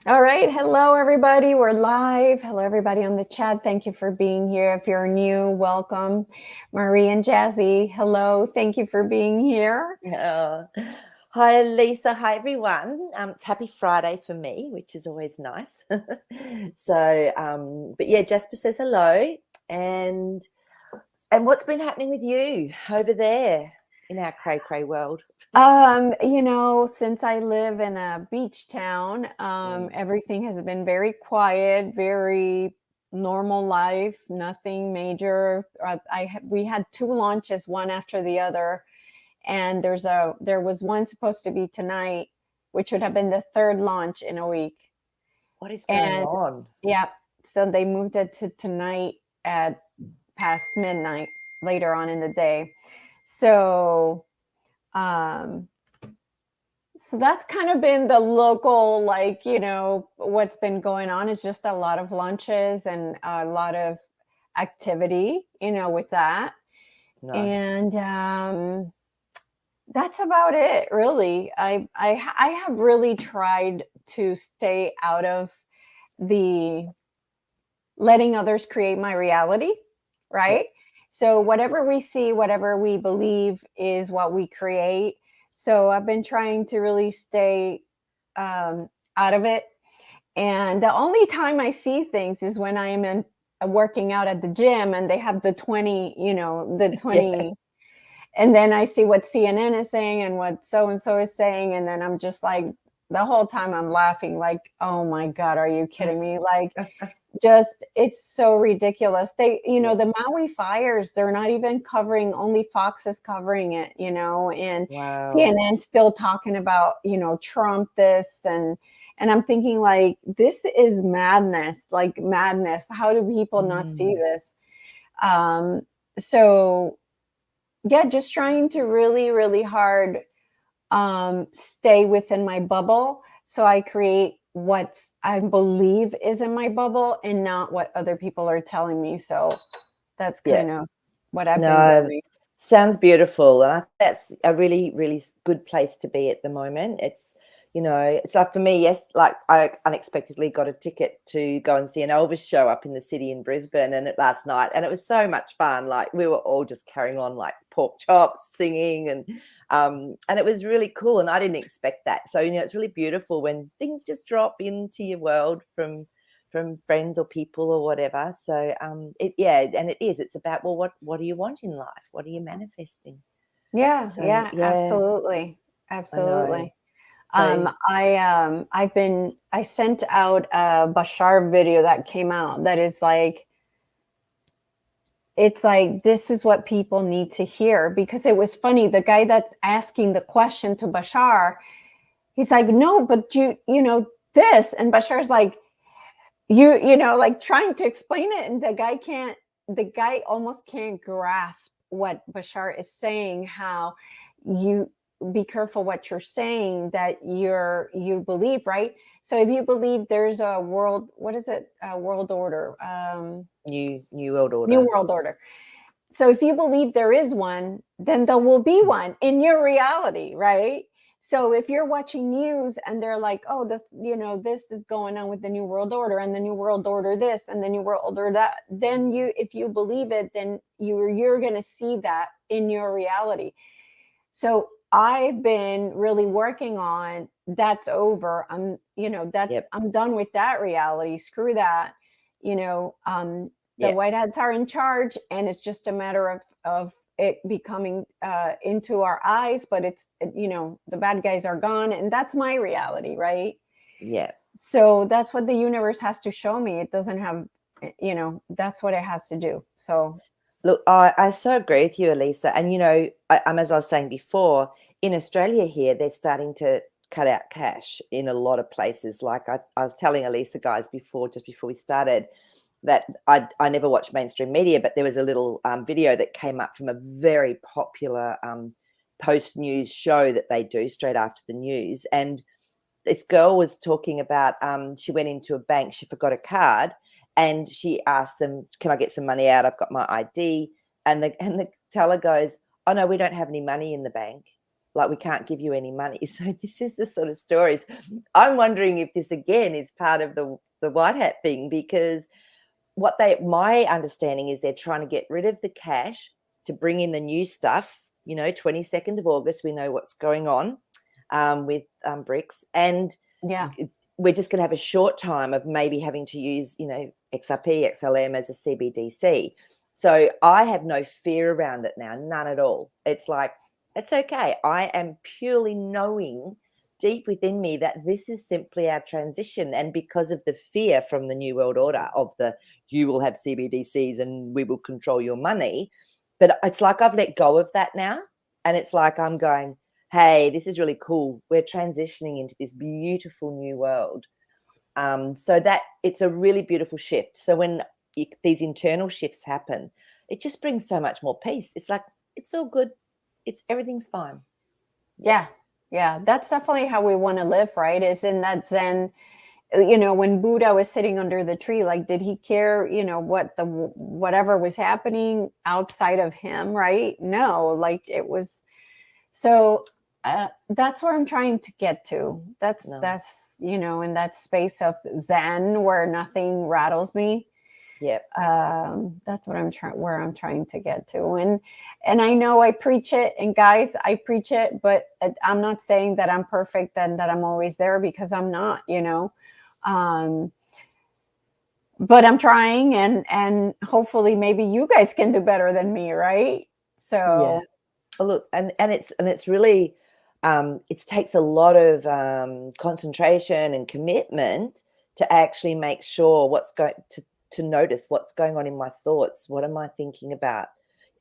All right. Hello, everybody. We're live. Hello, everybody on the chat. Thank you for being here. If you're new, welcome. Maree and Jazzy, hello. Thank you for being here. Oh. Hi, Lisa. Hi, everyone. It's Happy Friday for me, which is always nice. But yeah, Jasper says hello. And what's been happening with you over there in our cray world? Since I live in a beach town, Mm. everything has been very quiet, very normal life, nothing major. We had two launches, one after the other, and there was one supposed to be tonight, which would have been the third launch in a week. What is going And on? yeah, so they moved it to tonight at past midnight, later on in the day. So, um, so that's kind of been the local, like, what's been going on is just a lot of lunches and a lot of activity, with that. Nice. And that's about it, really. I have really tried to stay out of the letting others create my reality, Yeah. right? So whatever we see, whatever we believe is what we create. So I've been trying to really stay out of it. And the only time I see things is when I am working out at the gym and they have the 20, the Yeah. 20, and then I see what CNN is saying and what so and so is saying. And then I'm just like, the whole time I'm laughing, like, oh my God, are you kidding me? Like, just it's so ridiculous. They, Yeah. the Maui fires, they're not even covering, only Fox is covering it, and Wow. CNN still talking about, Trump this, and I'm thinking, like, this is madness, like madness. How do people not see Mm. this? um so yeah, just trying to really, really hard stay within my bubble. So I create what I believe is in my bubble and not what other people are telling me. So that's Yeah. kind of what I've been No, doing. sounds beautiful, and I think that's a really, really good place to be at the moment. It's like for me, yes, like I unexpectedly got a ticket to go and see an Elvis show up in the city in Brisbane, and last night, and it was so much fun. Like we were all just carrying on like pork chops, singing, and it was really cool. And I didn't expect that. So it's really beautiful when things just drop into your world from friends or people or whatever. So and it's about, well, what do you want in life? What are you manifesting? Yeah, So yeah, yeah, absolutely. I know. Absolutely. So I sent out a Bashar video that came out that is like, it's like, this is what people need to hear, because it was funny. The guy that's asking the question to Bashar, he's like, no, but this, and Bashar's like, like trying to explain it, and the guy almost can't grasp what Bashar is saying, how you be careful what you're saying, that you believe, right? So if you believe there's a world, what is it, a world order, new world new order. world order. So if you believe there is one, then there will be one in your reality, right? So if you're watching news and they're like, oh, this is going on with the new world order, and the new world order this, and the new world order that, then if you believe it, then you're going to see that in your reality. So I've been really working on, that's over. Yep. I'm done with that reality. Screw that. The Yep. white hats are in charge, and it's just a matter of it becoming into our eyes. But the bad guys are gone, and that's my reality, right? Yep. So that's what the universe has to show me. It doesn't have, that's what it has to do. So Look, I so agree with you, Elisa. And as I was saying before, in Australia here, they're starting to cut out cash in a lot of places. Like I was telling Elisa guys before, just before we started, that I never watched mainstream media, but there was a little video that came up from a very popular post news show that they do straight after the news, and this girl was talking about she went into a bank, she forgot a card, and she asked them, can I get some money out? I've got my ID. And the teller goes, oh no, we don't have any money in the bank. like we can't give you any money. So this is the sort of stories. I'm wondering if this again is part of the white hat thing, because my understanding is they're trying to get rid of the cash to bring in the new stuff. 22nd of August, we know what's going on with BRICS, and Yeah. we're just going to have a short time of maybe having to use, XRP, XLM as a CBDC. So I have no fear around it now, none at all. It's like, it's okay. I am purely knowing deep within me that this is simply our transition. And because of the fear from the New World Order of you will have CBDCs and we will control your money. But it's like I've let go of that now. And it's like I'm going, hey, this is really cool. We're transitioning into this beautiful new world. So that it's a really beautiful shift. So when these internal shifts happen, it just brings so much more peace. It's like, it's all good. Everything's fine. Yeah. Yeah. That's definitely how we want to live, right? Is in that Zen, when Buddha was sitting under the tree, like, did he care, whatever was happening outside of him, right? No, like it was. So that's where I'm trying to get to. That's in that space of Zen where nothing rattles me. Yeah. That's what where I'm trying to get to. And I know I preach it, and guys, I preach it, but I'm not saying that I'm perfect and that I'm always there, because I'm not, but I'm trying, and hopefully maybe you guys can do better than me. Right. So yeah. Oh, look, and it's really, it takes a lot of concentration and commitment to actually make sure to notice what's going on in my thoughts. What am I thinking about?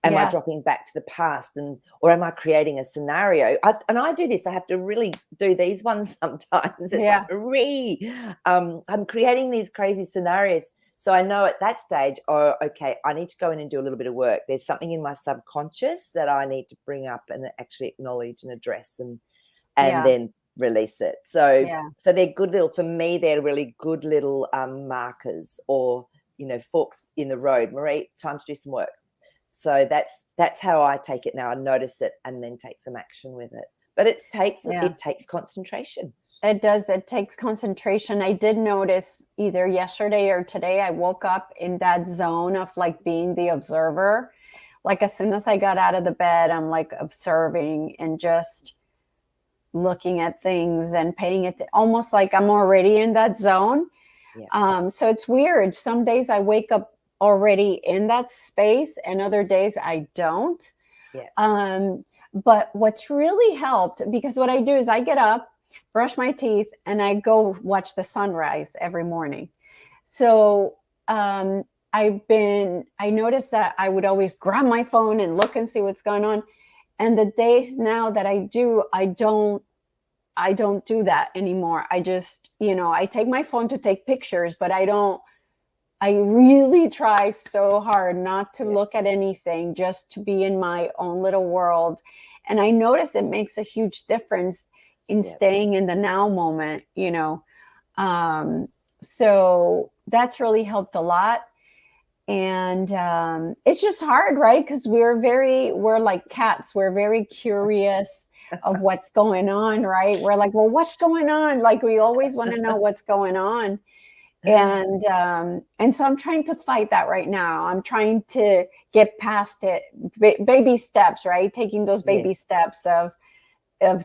Am I dropping back to the past, or am I creating a scenario? I do this. I have to really do these ones sometimes. It's like, Maree, I'm creating these crazy scenarios. So I know at that stage, okay, I need to go in and do a little bit of work. There's something in my subconscious that I need to bring up and actually acknowledge and address, and then release it. So they're good little, for me, they're really good little markers, or forks in the road. Maree, time to do some work. So that's how I take it now. I notice it and then take some action with it. But it takes concentration. It does. It takes concentration. I did notice either yesterday or today, I woke up in that zone of like being the observer. Like as soon as I got out of the bed, I'm like observing and just looking at things and paying it, almost like I'm already in that zone. Yeah. So it's weird. Some days I wake up already in that space, and other days I don't. Yeah. But what's really helped, because what I do is I get up, brush my teeth, and I go watch the sunrise every morning. So I noticed that I would always grab my phone and look and see what's going on. And the days now that I don't do that anymore. I just, I take my phone to take pictures, but I really try so hard not to look at anything, just to be in my own little world. And I notice it makes a huge difference in staying in the now moment, so that's really helped a lot. And it's just hard, right? Because we're like cats. We're very curious of what's going on, right? We're like, well, what's going on? Like, we always want to know what's going on. And so I'm trying to fight that right now. I'm trying to get past it, baby steps, right? Taking those baby steps of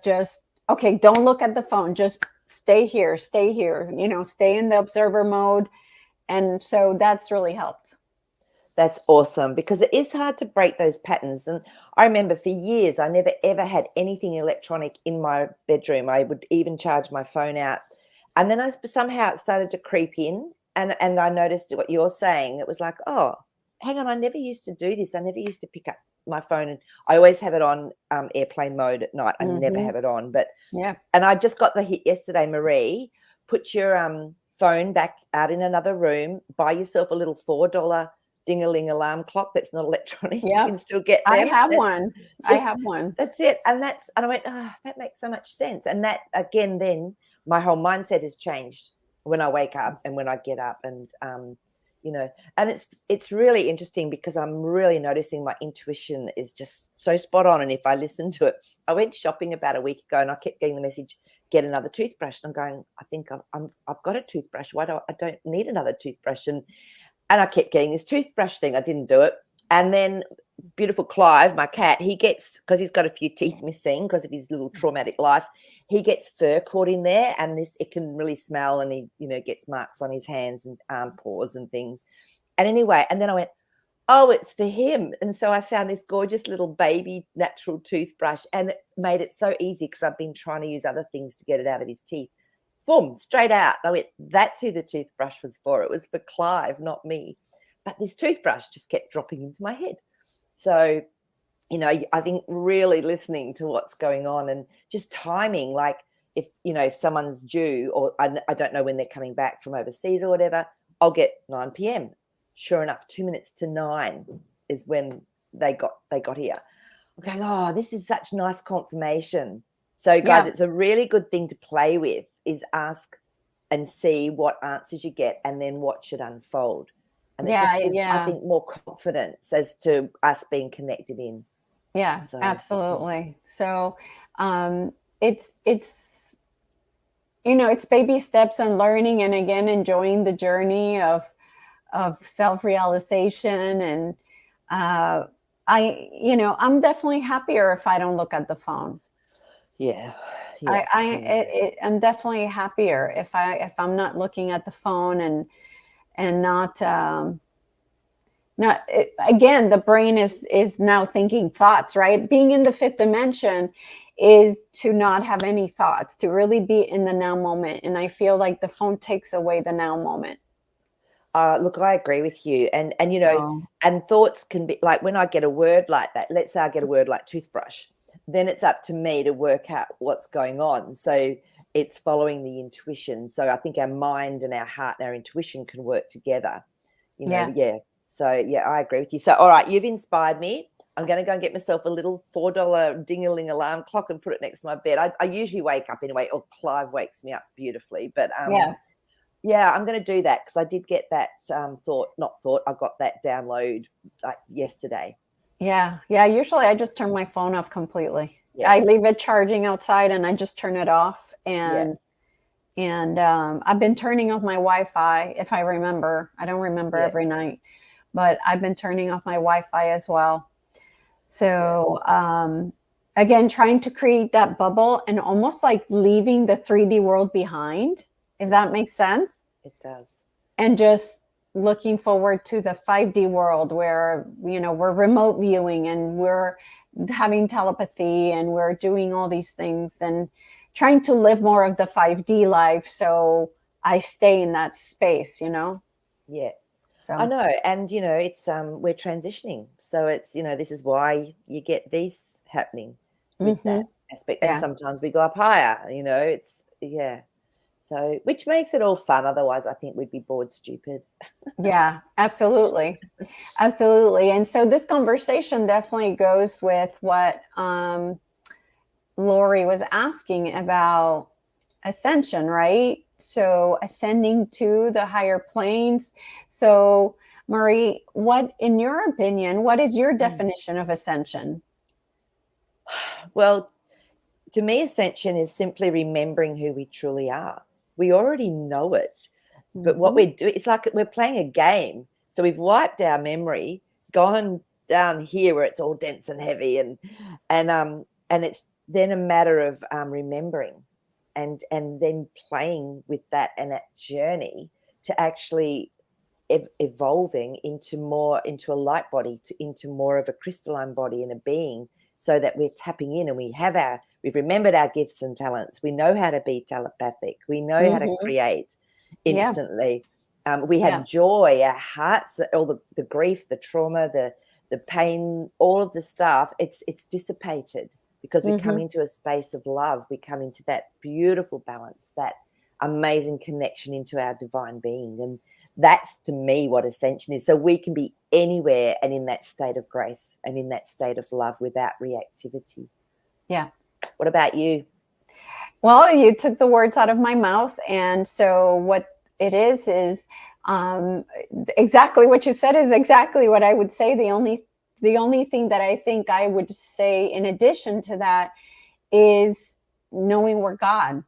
just, okay, don't look at the phone, just stay here, stay in the observer mode. And so that's really helped. That's awesome, because it is hard to break those patterns. And I remember for years, I never, ever had anything electronic in my bedroom. I would even charge my phone out. And then somehow it started to creep in, and I noticed what you're saying. It was like, oh, hang on, I never used to do this. I never used to pick up my phone, and I always have it on airplane mode at night. I never have it on. But and I just got the hit yesterday, Maree, put your phone back out in another room, buy yourself a little $4 ding-a-ling alarm clock that's not electronic. You can still get them. I have one. I have one. That's it. And I went, oh, that makes so much sense. And that, again, then my whole mindset has changed when I wake up and when I get up. And you know. And it's really interesting because I'm really noticing my intuition is just so spot on. And if I listen to it, I went shopping about a week ago and I kept getting the message, get another toothbrush. And I'm going, I think I've got a toothbrush. Why I don't need another toothbrush? And I kept getting this toothbrush thing. I didn't do it. And then beautiful Clive, my cat, he gets, because he's got a few teeth missing because of his little traumatic life, he gets fur caught in there, and it can really smell, and he, you know, gets marks on his hands and paws and things. And anyway, and then I went, oh, it's for him. And so I found this gorgeous little baby natural toothbrush, and it made it so easy because I've been trying to use other things to get it out of his teeth. Boom, straight out. I went, that's who the toothbrush was for. It was for Clive, not me. But this toothbrush just kept dropping into my head. So, you know, I think really listening to what's going on and just timing, like if, you know, if someone's due, or I don't know when they're coming back from overseas or whatever, I'll get 9 p.m. Sure enough, 2 minutes to 9 is when they got here. I'm going, oh, this is such nice confirmation. So guys, it's a really good thing to play with, is ask and see what answers you get and then watch it unfold. And it just gives, I think, more confidence as to us being connected in. Yeah, so, absolutely. So it's you know, it's baby steps and learning, and again, enjoying the journey of self-realization. And you know, I'm definitely happier if I don't look at the phone. Yeah. I'm definitely happier if I'm not looking at the phone and not again, the brain is now thinking thoughts, right? Being in the fifth dimension is to not have any thoughts, to really be in the now moment. And I feel like the phone takes away the now moment. Look, I agree with you. And you know, and thoughts can be like, when I get a word like that, let's say I get a word like toothbrush, then it's up to me to work out what's going on. So it's following the intuition. So I think our mind and our heart and our intuition can work together, you know. So yeah, I agree with you. So all right, you've inspired me. I'm going to go and get myself a little $4 ding-a-ling alarm clock and put it next to my bed. I usually wake up anyway, or Clive wakes me up beautifully. But yeah, I'm going to do that because I did get that I got that download like yesterday. Yeah. Usually I just turn my phone off completely. I leave it charging outside and I just turn it off. And I've been turning off my Wi-Fi, if I remember. I don't remember every night, but I've been turning off my Wi-Fi as well. So again, trying to create that bubble and almost like leaving the 3D world behind, if that makes sense. It does. And just looking forward to the 5D world where, you know, we're remote viewing and we're having telepathy and we're doing all these things, and trying to live more of the 5D life. So I stay in that space, you know? Yeah. So I know. And, you know, it's, we're transitioning. So it's, you know, this is why you get these happening with that aspect. And sometimes we go up higher, you know, it's, So, which makes it all fun. Otherwise, I think we'd be bored stupid. Yeah, absolutely. Absolutely. And so this conversation definitely goes with what Lori was asking about ascension, right? So ascending to the higher planes. So Maree, what, in your opinion, what is your definition of ascension? Well, to me, ascension is simply remembering who we truly are. We already know it, but what we're doing, it's like we're playing a game. So we've wiped our memory, gone down here where it's all dense and heavy, and it's then a matter of remembering, and then playing with that and that journey to actually evolving into a light body, into more of a crystalline body and a being, so that we're tapping in and we've remembered our gifts and talents. We know how to be telepathic. We know how to create instantly. We have joy, our hearts, all the grief, the trauma, the pain, all of the stuff, it's dissipated because we come into a space of love. We come into that beautiful balance, that amazing connection into our divine being. And that's, to me, what ascension is. So we can be anywhere and in that state of grace and in that state of love without reactivity. Yeah. What about you? Well, you took the words out of my mouth. And so what it is Exactly what you said is exactly what I would say. The only thing that I think I would say in addition to that is knowing we're God.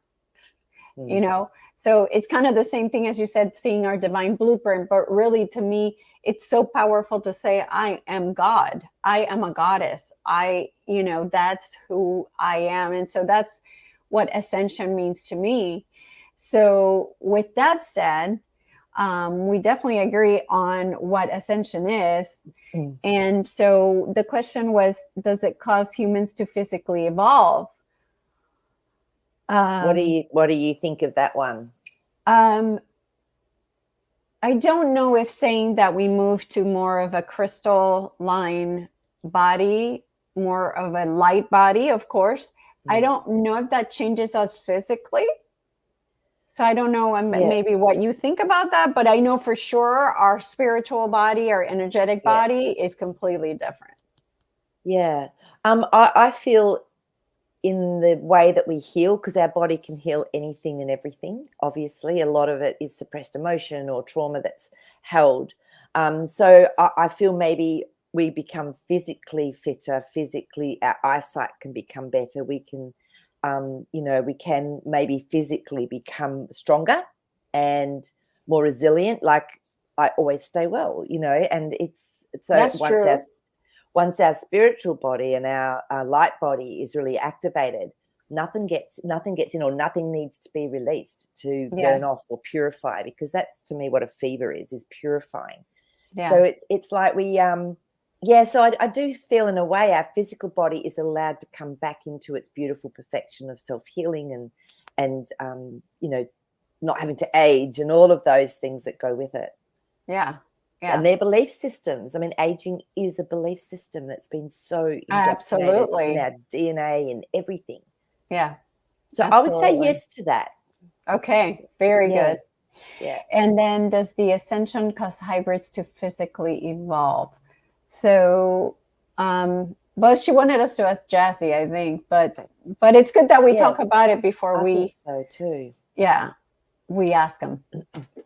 So it's kind of the same thing as you said, seeing our divine blueprint, but really to me it's so powerful to say I am God, I am a goddess, that's who I am. And so that's what ascension means to me. So with that said, we definitely agree on what ascension is. And so the question was, does it cause humans to physically evolve? What do you think of that one? I don't know if saying that we move to more of a crystalline body, more of a light body, of course. I don't know if that changes us physically. So I don't know maybe what you think about that, but I know for sure our spiritual body, our energetic body is completely different. Yeah. I feel in the way that we heal, because our body can heal anything and everything. Obviously, a lot of it is suppressed emotion or trauma that's held. So I feel maybe we become physically fitter, physically our eyesight can become better. We can, we can maybe physically become stronger and more resilient. Like I always stay well, and it's so That's true. Once our spiritual body and our light body is really activated, nothing gets in, or nothing needs to be released to burn off or purify, because that's to me what a fever is purifying. So it's like we so I do feel in a way our physical body is allowed to come back into its beautiful perfection of self-healing and not having to age and all of those things that go with it. Yeah. And their belief systems. I mean, aging is a belief system that's been so indoctrinated in our DNA and everything. Yeah. So I would say yes to that. Okay. Very good. Yeah. And then does the ascension cause hybrids to physically evolve? So, well, she wanted us to ask Jassy, I think, but it's good that we talk about it before I think so too. Yeah. We ask them.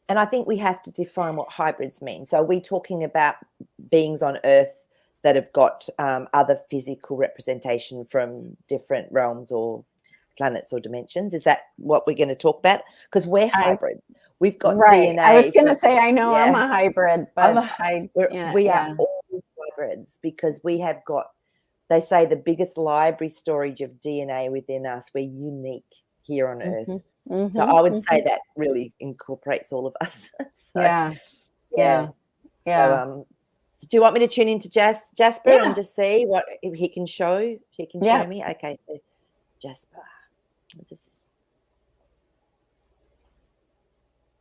And I think we have to define what hybrids mean. So are we talking about beings on Earth that have got other physical representation from different realms or planets or dimensions? Is that what we're going to talk about? Because we're hybrids. We've got DNA. I was going to say, I know I'm a hybrid, but we are all hybrids, because we have got, they say, the biggest library storage of DNA within us. We're unique here on Earth. So I would say that really incorporates all of us. So, so do you want me to tune into Jasper and just see what he can show? He can show me. Okay, so Jasper.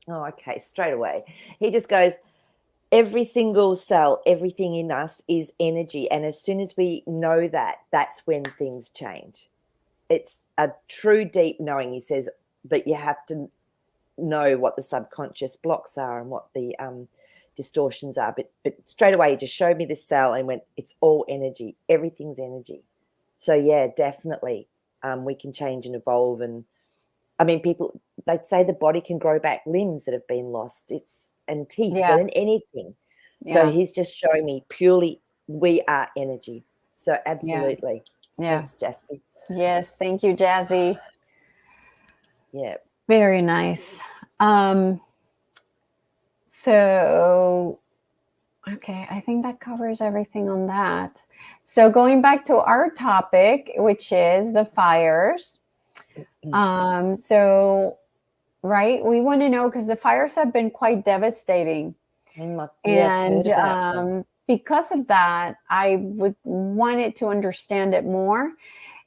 Okay, straight away. He just goes, every single cell, everything in us is energy. And as soon as we know that, that's when things change. It's a true deep knowing, he says, but you have to know what the subconscious blocks are and what the distortions are. But straight away, he just showed me this cell and went, it's all energy. Everything's energy. So, yeah, definitely we can change and evolve. And, I mean, people, they'd say the body can grow back limbs that have been lost. And teeth and anything. So he's just showing me purely we are energy. So, absolutely. Thanks, Jasper. Yes, thank you, Jazzy. Yeah. Very nice. So, okay, I think that covers everything on that. So going back to our topic, which is the fires. So, right, we want to know, because the fires have been quite devastating. And because of that, I would wanted to understand it more.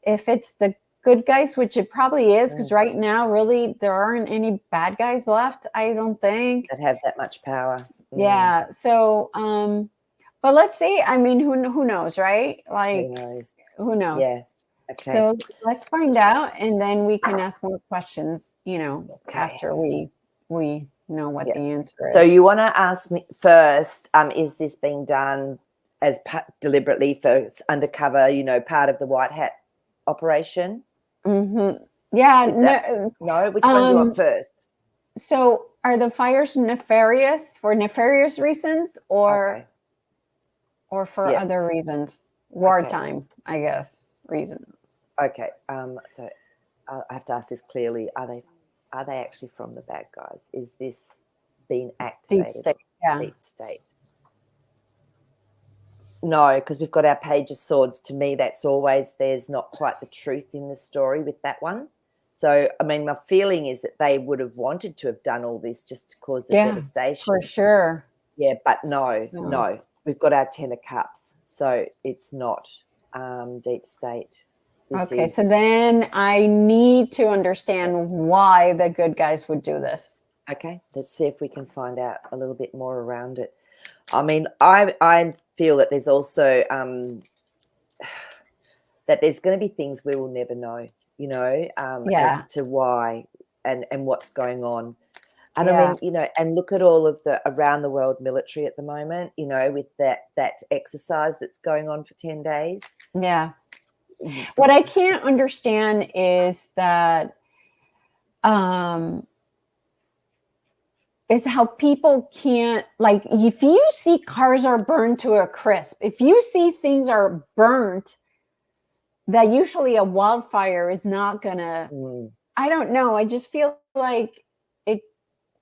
If it's the good guys, which it probably is, because right now, really, there aren't any bad guys left, I don't think. That have that much power. Yeah. So, but let's see. I mean, who knows, right? Like, who knows? Yeah. Okay. So let's find out, and then we can ask more questions, after we know what the answer is. So you want to ask me first, is this being done as deliberately for undercover, part of the white hat operation? Yeah. No, which one do you want first? So are the fires nefarious for nefarious reasons Okay. or for Yeah. other reasons? Okay. Wartime, I guess, reasons. Okay. So I have to ask this clearly. Are they actually from the bad guys? Is this being Deep activated? state. Yeah. Deep state. No, because we've got our Page of Swords. To me, that's always there's not quite the truth in the story with that one. So, I mean, my feeling is that they would have wanted to have done all this just to cause the Yeah, for devastation. sure. Yeah, but no, No. no. We've got our Ten of Cups. So it's not deep state. This Okay, so is then I need to understand why the good guys would do this. okay. Let's see if we can find out a little bit more around it. I mean, I feel that there's also that there's going to be things we will never know, Yeah. as to why and what's going on. And I Yeah. mean, and look at all of the around the world military at the moment, with that exercise that's going on for 10 days. Yeah. What I can't understand is that is how people can't, like, if you see cars are burned to a crisp, if you see things are burnt, that usually a wildfire is not gonna, Mm. I don't know, I just feel like it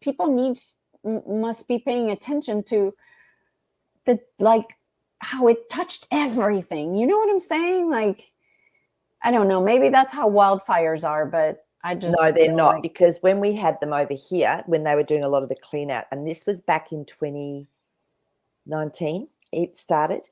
people must be paying attention to the, like, how it touched everything, you know what I'm saying? Like, I don't know, maybe that's how wildfires are, but I No, just they're feel not, like, because when we had them over here, when they were doing a lot of the clean out, and this was back in 2019, it started.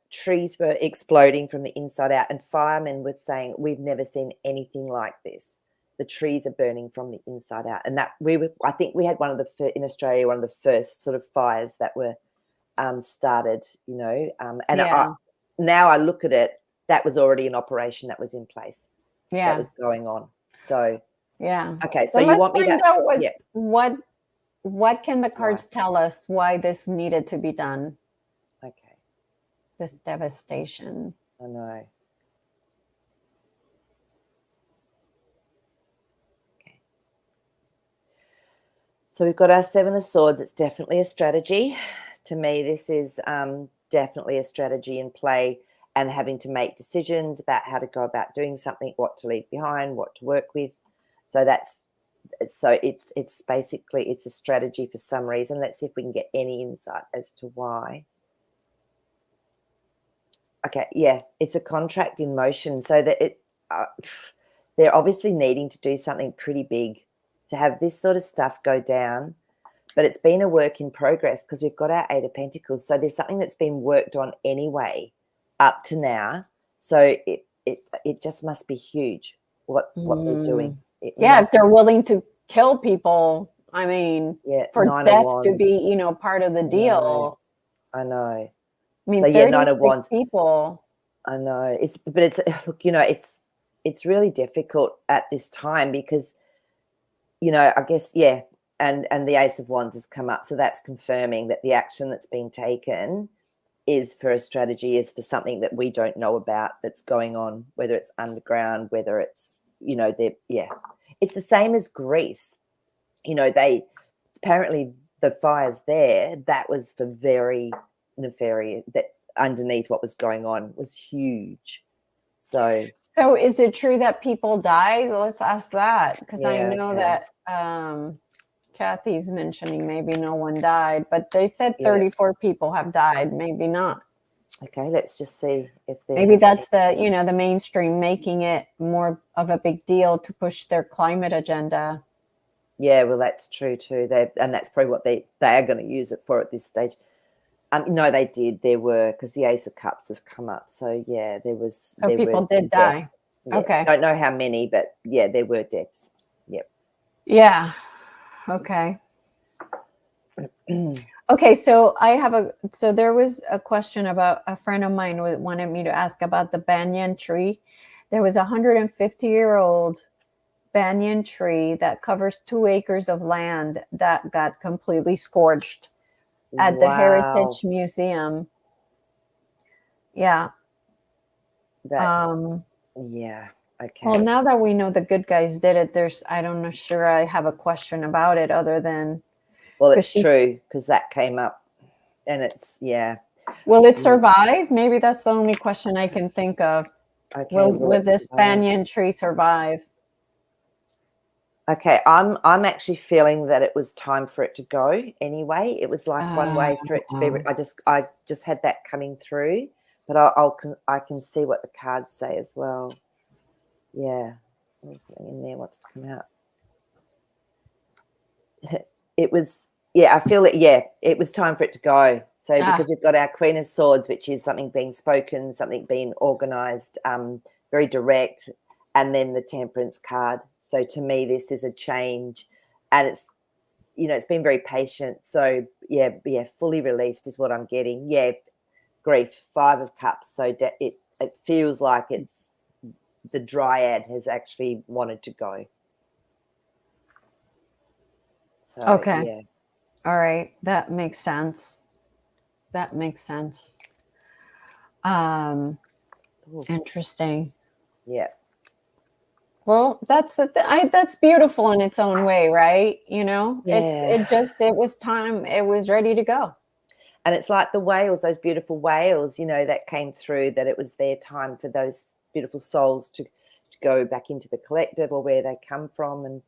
Trees were exploding from the inside out, and firemen were saying, "We've never seen anything like this. The trees are burning from the inside out." And that I think we had one of the in Australia, one of the first sort of fires that were started. And yeah, now I look at it, that was already an operation that was in place, that yeah, was going on. So yeah. okay, so But you let's want me find to? out Yeah, what can the right. cards tell us why this needed to be done, Okay, this devastation. I know. So we've got our Seven of Swords. It's definitely a strategy. To me, this is definitely a strategy in play, and having to make decisions about how to go about doing something, what to leave behind, what to work with. So it's basically it's a strategy for some reason. Let's see if we can get any insight as to why. Okay, yeah, it's a contract in motion. So that they're obviously needing to do something pretty big to have this sort of stuff go down. But it's been a work in progress because we've got our Eight of Pentacles. So there's something that's been worked on anyway up to now. So it just must be huge what they're doing. It Yeah, if must they're be. willing to kill people, I mean, Yeah, for Nine of death to Wands. be, part of the I know. deal. I know. I So mean, yeah, Nine of 36 Wands. people. I know. But look, it's really difficult at this time because, I guess, yeah, and the Ace of Wands has come up. So that's confirming that the action that's been taken is for a strategy, is for something that we don't know about that's going on, whether it's underground, whether it's, it's the same as Greece. They apparently, the fires there, that was for very nefarious, that underneath what was going on was huge. So So is it true that people died? Let's ask that, because I yeah, know okay. that Kathy's mentioning maybe no one died, but they said Yeah. 34 people have died. Maybe not. Okay, let's just see if there Maybe has been. that's the mainstream making it more of a big deal to push their climate agenda. Yeah, well, that's true too. And that's probably what they are going to use it for at this stage. No, they did. There were, because the Ace of Cups has come up. So yeah, there were So people some did deaths. die. Yeah, Okay. don't know how many, but yeah, there were deaths. Yep. Yeah. Okay. Okay, so there was a question about, a friend of mine wanted me to ask about the banyan tree. There was a 150-year-old banyan tree that covers 2 acres of land that got completely scorched at the Wow, Heritage Museum. Yeah. that's Um, yeah. Okay. Well, now that we know the good guys did it, I'm not sure I have a question about it other than. Well, 'Cause it's true because that came up, and it's Will it survive? Maybe that's the only question I can think of. Okay. Will this banyan tree survive? Okay, I'm actually feeling that it was time for it to go anyway. It was like one way for it to be. I just had that coming through, but I can see what the cards say as well. Yeah, there's something in there wants to come out. It was, I feel it. Yeah, it was time for it to go. So because we've got our Queen of Swords, which is something being spoken, something being organised, very direct, and then the Temperance card. So to me, this is a change, and it's it's been very patient. So yeah, fully released is what I'm getting. Yeah, grief, 5 of Cups. So it feels like it's the Dryad has actually wanted to go. So, okay. yeah. All right. That makes sense. Interesting. Yeah. Well, that's beautiful in its own way, right? It was time. It was ready to go. And it's like the whales, those beautiful whales, that came through, that it was their time for those beautiful souls to go back into the collective or where they come from.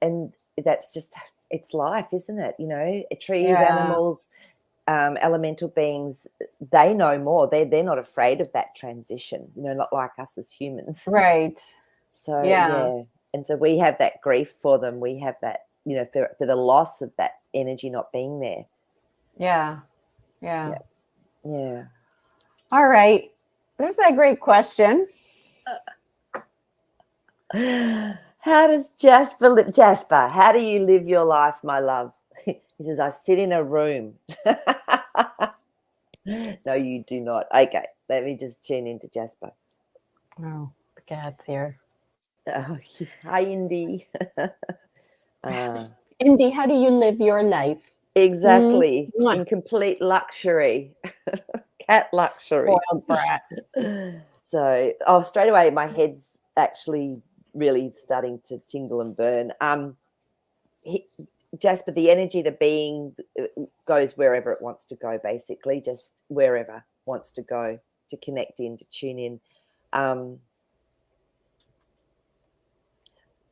And that's just, it's life, isn't it? Trees, animals, elemental beings, they know more. They're not afraid of that transition, not like us as humans. Right. So, yeah. And so we have that grief for them. We have that, for the loss of that energy not being there. Yeah. Yeah. All right. This is a great question. How does Jasper, how do you live your life, my love? He says, I sit in a room. No, you do not. Okay, let me just tune into Jasper. Oh, the cat's here. Oh, hi, Indy. Indy, how do you live your life? Exactly. In complete luxury. Cat luxury. Spoiled brat. So, straight away, my head's actually really starting to tingle and burn. Jasper, the energy, the being goes wherever it wants to go, basically, just wherever wants to go, to connect in, to tune in.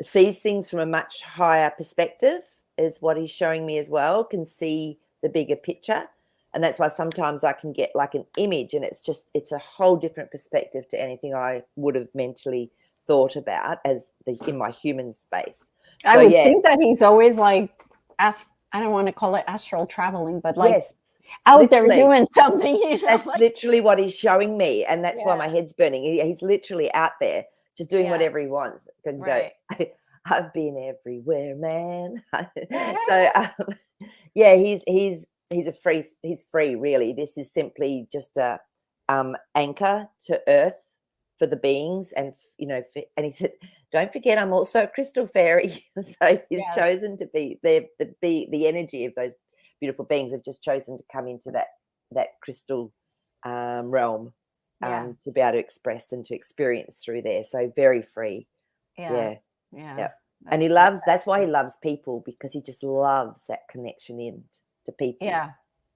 Sees things from a much higher perspective is what he's showing me as well, can see the bigger picture. And that's why sometimes I can get like an image and it's a whole different perspective to anything I would have mentally thought about in my human space. I would think that he's always like, I don't want to call it astral traveling, but like out there doing something. That's literally what he's showing me. And that's why my head's burning. He's literally out there just doing whatever he wants. Can go, I've been everywhere, man. So he's free, really. This is simply just a anchor to earth for the beings, and and he said, don't forget, I'm also a crystal fairy. So he's chosen to be the energy of those beautiful beings have just chosen to come into that crystal realm to be able to express and to experience through there. So very free. Yeah. And that's why he loves people, because he just loves that connection in to people.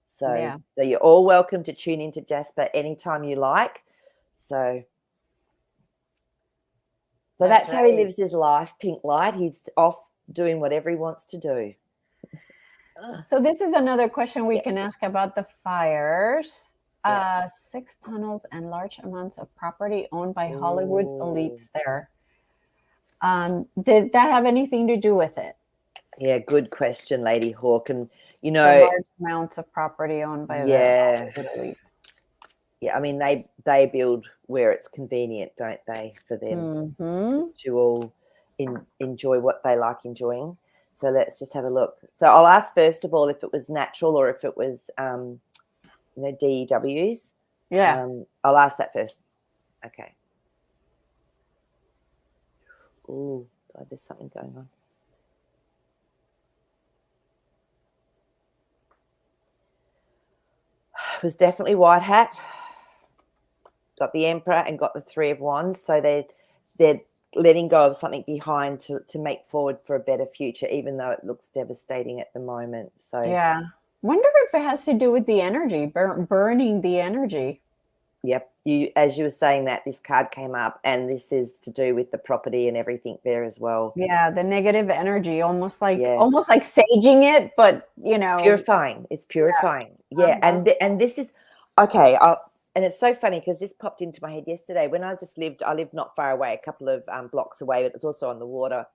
So you're all welcome to tune into Jasper anytime you like. So that's how he lives his life. Pink light. He's off doing whatever he wants to do. So this is another question we can ask about the fires. 6 tunnels and large amounts of property owned by Hollywood elites there. Did that have anything to do with it? Yeah, good question, Lady Hawk. And the large amounts of property owned by the Hollywood elites. Yeah, I mean they build where it's convenient, don't they, for them to all enjoy what they like enjoying. So let's just have a look. So I'll ask first of all if it was natural or if it was DEWs. I'll ask that first. Okay. Oh, there's something going on. It was definitely white hat. Got the Emperor and got the 3 of Wands. So they're letting go of something behind to make forward for a better future, even though it looks devastating at the moment. So Yeah. Wonder if it has to do with the energy, burning the energy. yep, as you were saying that, this card came up, and this is to do with the property and everything there as well. Yeah, the negative energy, almost like Yeah. saging it, but you know, Purifying. It's purifying. Yeah. And this is okay. And it's so funny because this popped into my head yesterday when I lived not far away, a couple of blocks away, but it's also on the water.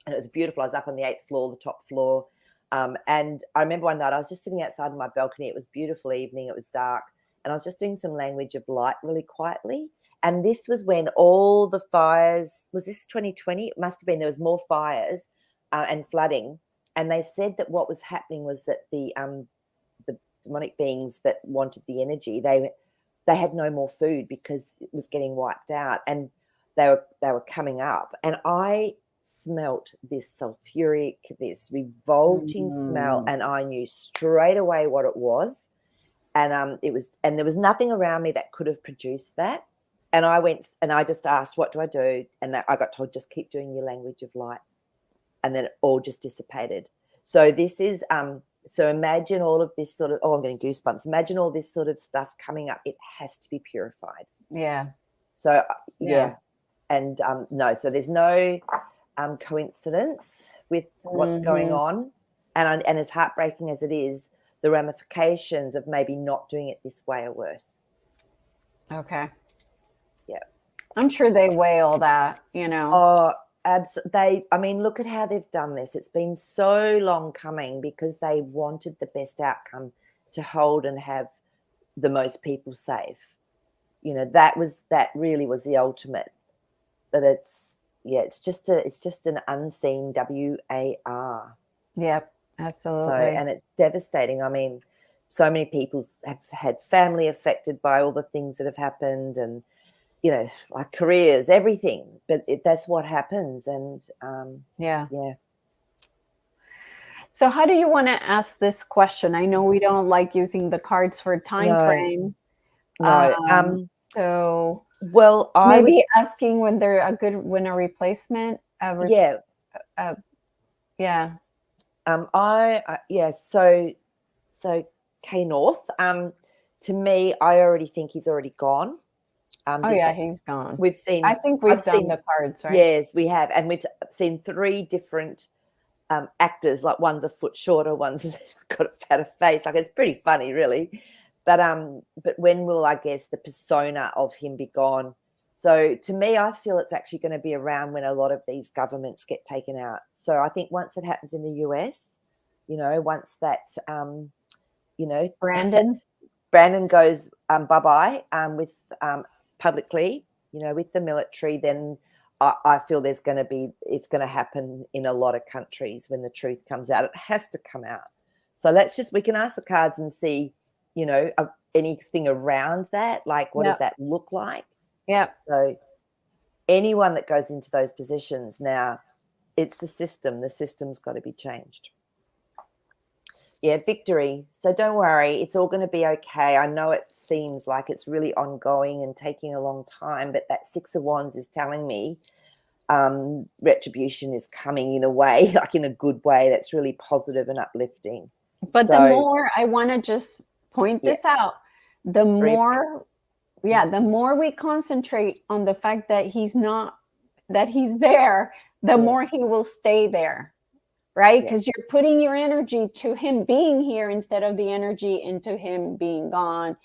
And it was beautiful. I was up on the 8th floor, the top floor. And I remember one night I was just sitting outside on my balcony. It was a beautiful evening. It was dark. And I was just doing some language of light really quietly. And this was when all the fires, was this 2020? It must have been. There was more fires and flooding. And they said that what was happening was that the demonic beings that wanted the energy, they had no more food because it was getting wiped out, and they were coming up. And I smelt this sulfuric, this revolting smell, and I knew straight away what it was. And there was nothing around me that could have produced that. And I went and I just asked, what do I do? And I got told, just keep doing your language of light. And then it all just dissipated. So this is so imagine all of this sort of, I'm getting goosebumps. Imagine all this sort of stuff coming up. It has to be purified. yeah. So yeah. And no, so there's no coincidence with what's going on. And as heartbreaking as it is, the ramifications of maybe not doing it this way are worse. Okay. Yeah. I'm sure they weigh all that, you know. Oh, absolutely. I mean, look at how they've done this. It's been so long coming because they wanted the best outcome to hold and have the most people safe. You know, that really was the ultimate. But it's just an unseen WAR. Yep, absolutely. So, and it's devastating. I mean, so many people have had family affected by all the things that have happened, and you know, like careers, everything. But that's what happens. And yeah. Yeah. So how do you want to ask this question? I know we don't like using the cards for time frame. No. So Well, maybe asking when they're when a replacement. Yeah. Yeah. So K North. To me, I already think he's already gone. He's gone. We've seen. I think we've done the cards, right? Yes, we have, and we've seen 3 different actors. Like one's a foot shorter, one's got a fatter face. Like it's pretty funny, really. But when will, I guess, the persona of him be gone? So to me, I feel it's actually going to be around when a lot of these governments get taken out. So I think once it happens in the US, you know, once that, you know, Brandon goes bye-bye with publicly, you know, with the military, then I feel it's going to happen in a lot of countries when the truth comes out. It has to come out. So we can ask the cards and see, you know, anything around that, like what does that look like? Yeah. So anyone that goes into those positions now, it's the system. The system's got to be changed. Yeah, victory. So don't worry, it's all going to be okay. I know it seems like it's really ongoing and taking a long time, but that 6 of Wands is telling me retribution is coming in a way, like in a good way, that's really positive and uplifting. But the more, I want to just point this out, the more we concentrate on the fact that he's there, the more he will stay there, right? Because you're putting your energy to him being here instead of the energy into him being gone.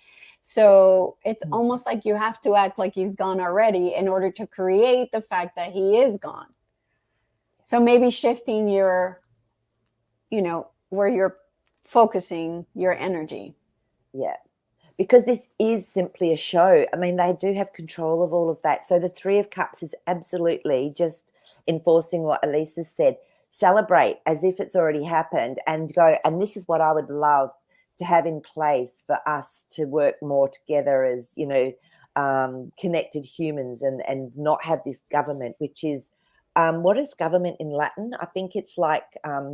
So it's almost like you have to act like he's gone already in order to create the fact that he is gone. So maybe shifting your, you know, where you're focusing your energy. Yeah. Because this is simply a show. I mean, they do have control of all of that. So the 3 of Cups is absolutely just enforcing what Elise has said. Celebrate as if it's already happened and go. And this is what I would love to have in place for us to work more together as, you know, connected humans and not have this government, which is, what is government in Latin? I think it's like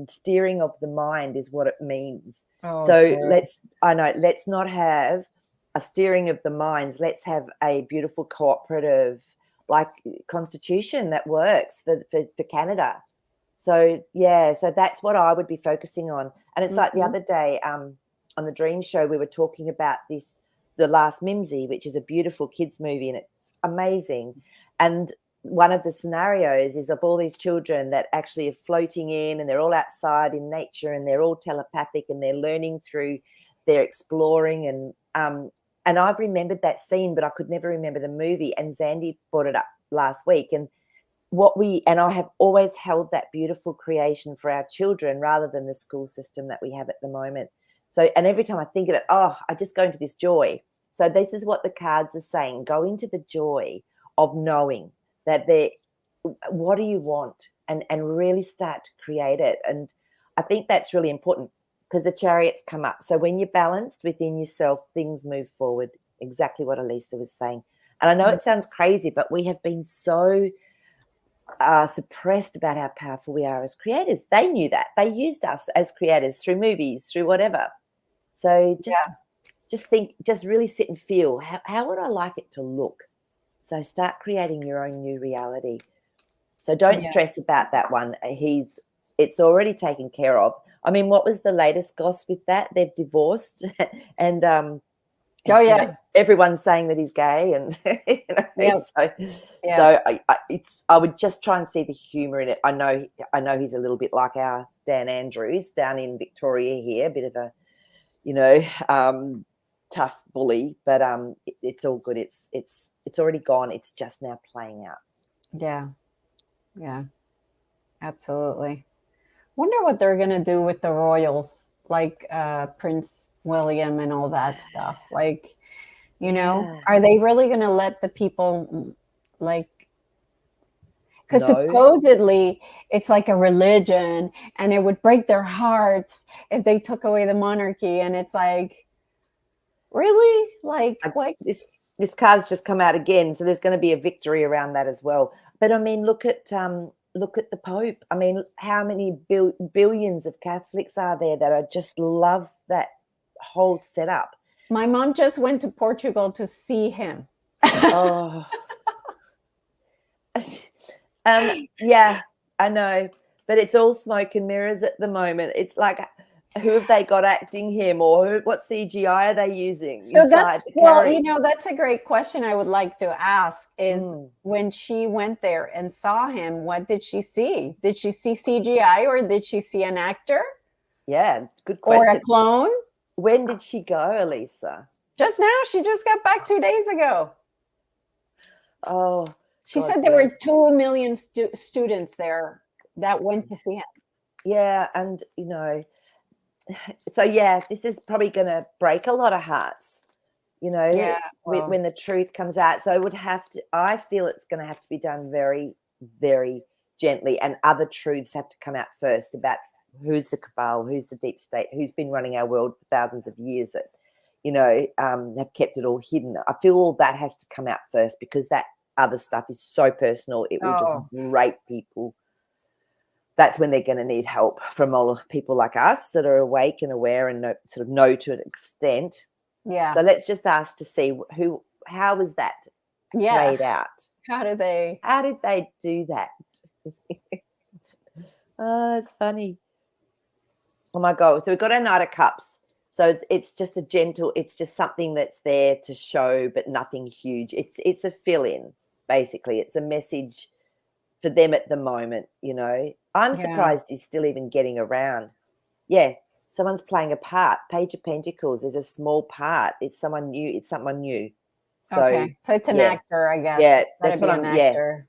steering of the mind is what it means. So let's not have a steering of the minds. Let's have a beautiful cooperative, like constitution that works for Canada. So yeah, so that's what I would be focusing on. And it's like the other day on the Dream Show, we were talking about The Last Mimsy, which is a beautiful kids movie, and it's amazing. And one of the scenarios is of all these children that actually are floating in, and they're all outside in nature, and they're all telepathic, and they're learning through, they're exploring, and I've remembered that scene, but I could never remember the movie. And Zandy brought it up last week, and I have always held that beautiful creation for our children rather than the school system that we have at the moment. So, and every time I think of it, I just go into this joy. So this is what the cards are saying: go into the joy of knowing that what do you want, and really start to create it. And I think that's really important, because the Chariots come up. So when you're balanced within yourself, things move forward. Exactly what Elisa was saying. And I know it sounds crazy, but we have been so suppressed about how powerful we are as creators. They knew that. They used us as creators through movies, through whatever. So just think, just really sit and feel, how would I like it to look? So start creating your own new reality. So don't stress about that one. It's already taken care of. I mean, what was the latest goss with that? They've divorced, and everyone's saying that he's gay, and so I would just try and see the humour in it. I know he's a little bit like our Dan Andrews down in Victoria here, a bit of a tough bully, but it's all good. It's already gone. It's just now playing out. Yeah, absolutely. Wonder what they're gonna do with the royals, like Prince William and all that stuff. Like, are they really gonna let the people, like, because supposedly it's like a religion, and it would break their hearts if they took away the monarchy. And it's like, really, like this card's just come out again, so there's going to be a victory around that as well. But I mean, look at the Pope. I mean, how many billions of Catholics are there that just love that whole setup? My mom just went to Portugal to see him. Oh. Yeah, I know, but it's all smoke and mirrors at the moment. It's like, who have they got acting him, or what CGI are they using? So that's a great question I would like to ask is, when she went there and saw him, what did she see? Did she see CGI, or did she see an actor? Yeah, good question. Or a clone? When did she go, Elisa? Just now. She just got back 2 days ago. Oh, she said there were 2 million students there that went to see him. Yeah, and so this is probably going to break a lot of hearts, when the truth comes out. So I feel it's going to have to be done very, very gently, and other truths have to come out first about who's the cabal, who's the deep state, who's been running our world for thousands of years that, have kept it all hidden. I feel all that has to come out first, because that other stuff is so personal. It will just rape people. That's when they're going to need help from all people like us that are awake and aware and know to an extent. Yeah. So let's just ask to see how was that played out? How did they do that? Oh, it's funny. Oh my God. So we've got our Knight of Cups. So it's just it's just something that's there to show, but nothing huge. It's a fill-in, basically. It's a message for them at the moment, I'm surprised he's still even getting around. Yeah, someone's playing a part. Page of Pentacles is a small part. It's someone new. So it's an actor, I guess. Yeah, that's what I'm. Yeah.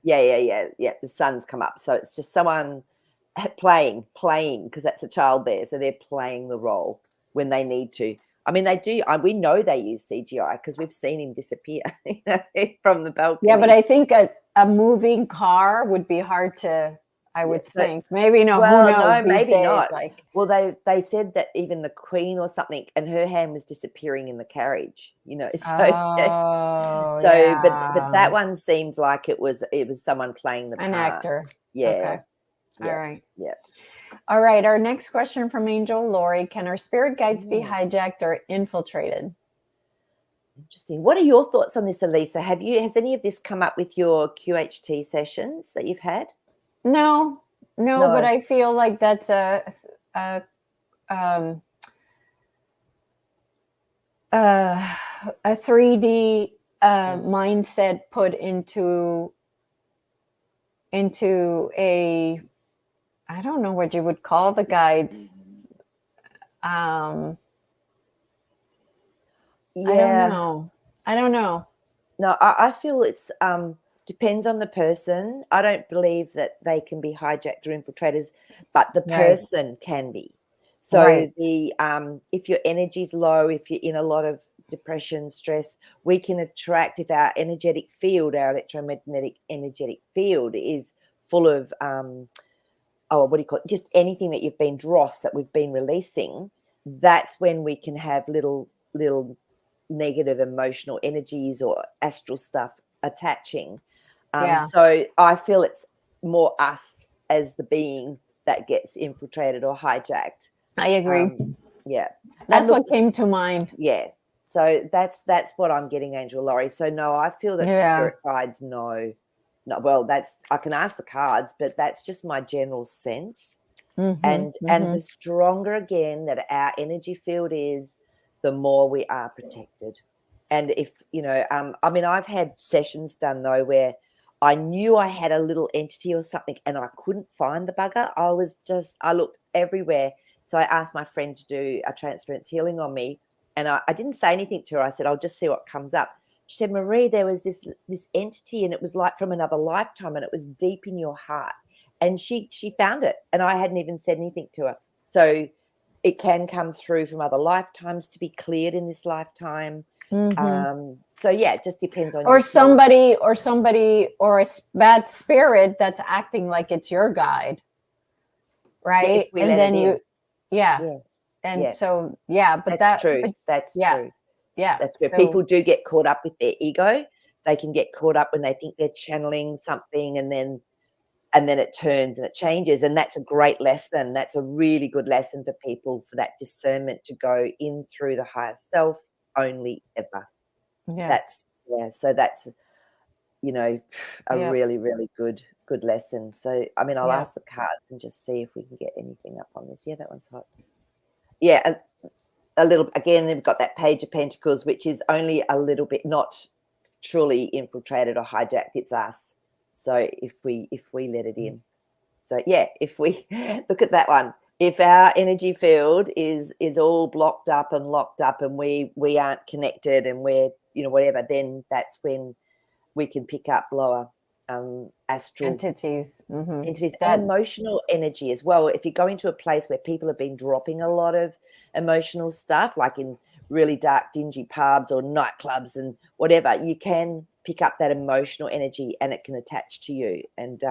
The sun's come up, so it's just someone playing, because that's a child there, so they're playing the role when they need to. I mean, they do. We know they use CGI because we've seen him disappear from the balcony. Yeah, but I think a moving car would be hard to, I would think. Maybe no, who knows? No, maybe days, not. Well, they said that even the Queen or something, and her hand was disappearing in the carriage, So, but that one seemed like it was someone playing the part. An actor. Yeah. Okay. Yeah. All right. Yeah. All right. Our next question from Angel Lori: can our spirit guides be hijacked or infiltrated? Interesting. What are your thoughts on this, Elisa? Has any of this come up with your QHT sessions that you've had? No, no, but No. I feel like that's a um, a 3D mindset put into a, I don't know what you would call the guides. I don't Yeah. know. I don't know. No, I feel it's depends on the person. I don't believe that they can be hijacked or infiltrators, but the Right. person can be. So Right. the if your energy's low, if you're in a lot of depression, stress, we can attract, if our energetic field, our electromagnetic energetic field is full of what do you call it? Just anything that you've been dross that we've been releasing, that's when we can have little negative emotional energies or astral stuff attaching. Yeah, So I feel it's more us as the being that gets infiltrated or hijacked. I agree. Yeah. And That's look, what came to mind. yeah. So that's what I'm getting, Angel Laurie. So no, I feel that Yeah. spirit guides no. No, well, that's I can ask the cards, but that's just my general sense. Mm-hmm. And Mm-hmm. the stronger again that our energy field is, the more we are protected. And if I mean, I've had sessions done though where I knew I had a little entity or something and I couldn't find the bugger. I looked everywhere. So I asked my friend to do a transference healing on me, and I didn't say anything to her. I said, I'll just see what comes up. She said, Maree, there was this entity, and it was like from another lifetime, and it was deep in your heart. And she found it, and I hadn't even said anything to her. So it can come through from other lifetimes to be cleared in this lifetime. Mm-hmm. So yeah, it just depends on Or your soul. somebody, or a bad spirit that's acting like it's your guide, Yeah, if right? we And let it then in. yeah. Yeah, And yeah, so, yeah, but that's true. but That's yeah, true. yeah. That's true. So, People do get caught up with their ego. They can get caught up when they think they're channeling something, and then it turns and it changes. And that's a great lesson. That's a really good lesson for people, for that discernment to go in through the higher self only ever. yeah, That's yeah. So that's a yeah, really, really good lesson. So I mean, I'll yeah. ask the cards and just see if we can get anything up on this. Yeah, that one's hot. Yeah, a little again. We've got that Page of Pentacles, which is only a little bit, not truly infiltrated or hijacked. It's us. So if we let it in. So yeah, if we look at that one, if our energy field is all blocked up and locked up, and we aren't connected, and we're whatever, then that's when we can pick up lower astral Entities. Mm-hmm. entities and That, emotional energy as well. If you go into a place where people have been dropping a lot of emotional stuff, like in really dark, dingy pubs or nightclubs and whatever, you can pick up that emotional energy and it can attach to you. And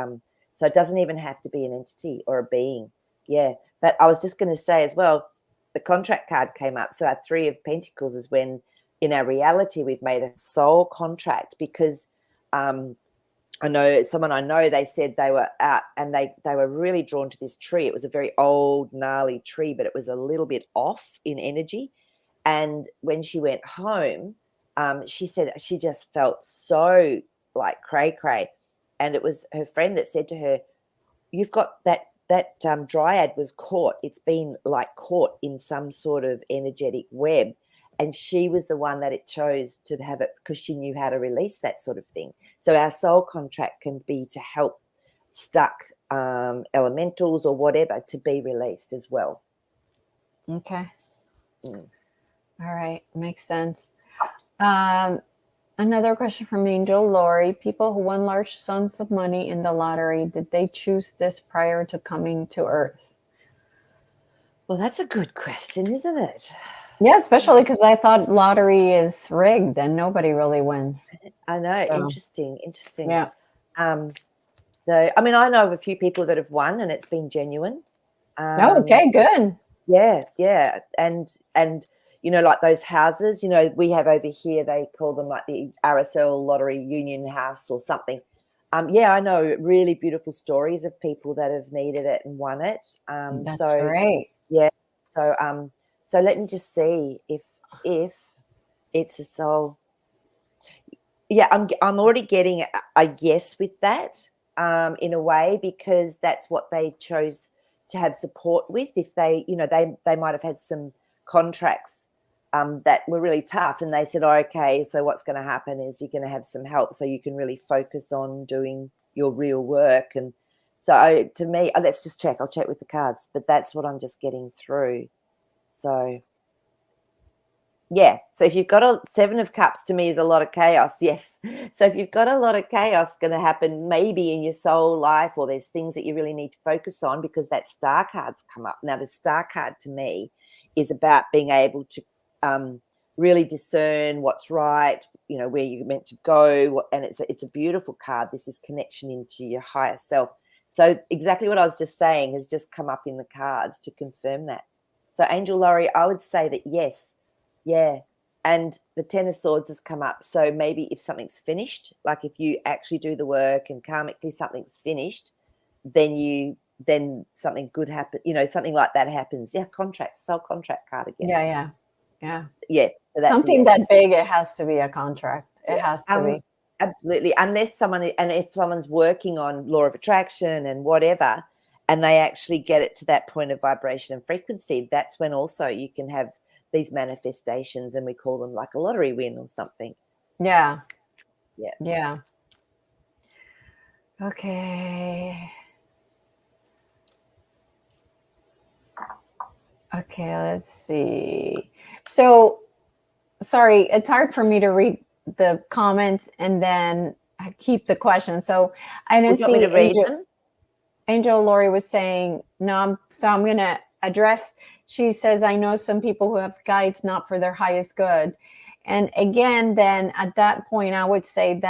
so it doesn't even have to be an entity or a being. Yeah. But I was just going to say as well, the contract card came up. So our Three of Pentacles is when in our reality we've made a soul contract, because I know someone I know, they said they were out and they were really drawn to this tree. It was a very old, gnarly tree, but it was a little bit off in energy. And when she went home, she said she just felt so like cray. And it was her friend that said to her, "You've got that dryad was caught. It's been like caught in some sort of energetic web." And she was the one that it chose to have it because she knew how to release that sort of thing. So our soul contract can be to help stuck elementals or whatever to be released as well. okay. Mm. All right. Makes sense. Another question from Angel Lori. People who won large sums of money in the lottery, did they choose this prior to coming to Earth? Well, that's a good question, isn't it? Yeah, especially because I thought lottery is rigged and nobody really wins. I know. So, Interesting. yeah. Though, I mean, I know of a few people that have won and it's been genuine. Oh, okay, good. Yeah. And like those houses, we have over here, they call them like the RSL Lottery Union House or something. Yeah, I know really beautiful stories of people that have needed it and won it. That's So great. yeah. So let me just see if It's a soul. Yeah, I'm already getting a yes with that, in a way, because that's what they chose to have support with. If they, they might have had some contracts that were really tough, and they said, oh, okay, so what's going to happen is you're going to have some help, so you can really focus on doing your real work. And so, to me, let's just check. I'll check with the cards, but that's what I'm just getting through. So. Yeah. So if you've got a 7 of Cups, to me is a lot of chaos. Yes. So if you've got a lot of chaos going to happen maybe in your soul life, or there's things that you really need to focus on, because that Star card's come up. Now the Star card to me is about being able to really discern what's right, where you're meant to go. And it's a beautiful card. This is connection into your higher self. So exactly what I was just saying has just come up in the cards to confirm that. So Angel Laurie, I would say that yes. Yeah. And the 10 of Swords has come up. So maybe if something's finished, like if you actually do the work and karmically something's finished, then something good happens, something like that happens. Yeah, soul contract card again. Yeah. Yeah. So that's something that big, it has to be a contract. It has to be. Absolutely. Unless if someone's working on law of attraction and whatever, and they actually get it to that point of vibration and frequency, that's when also you can have these manifestations, and we call them like a lottery win or something. Yeah. Yeah. Okay, let's see. So sorry, it's hard for me to read the comments and then keep the question. So I didn't see me to read them? Angel Laurie was saying, no, so I'm going to address. She says, I know some people who have guides not for their highest good. And again, then at that point, I would say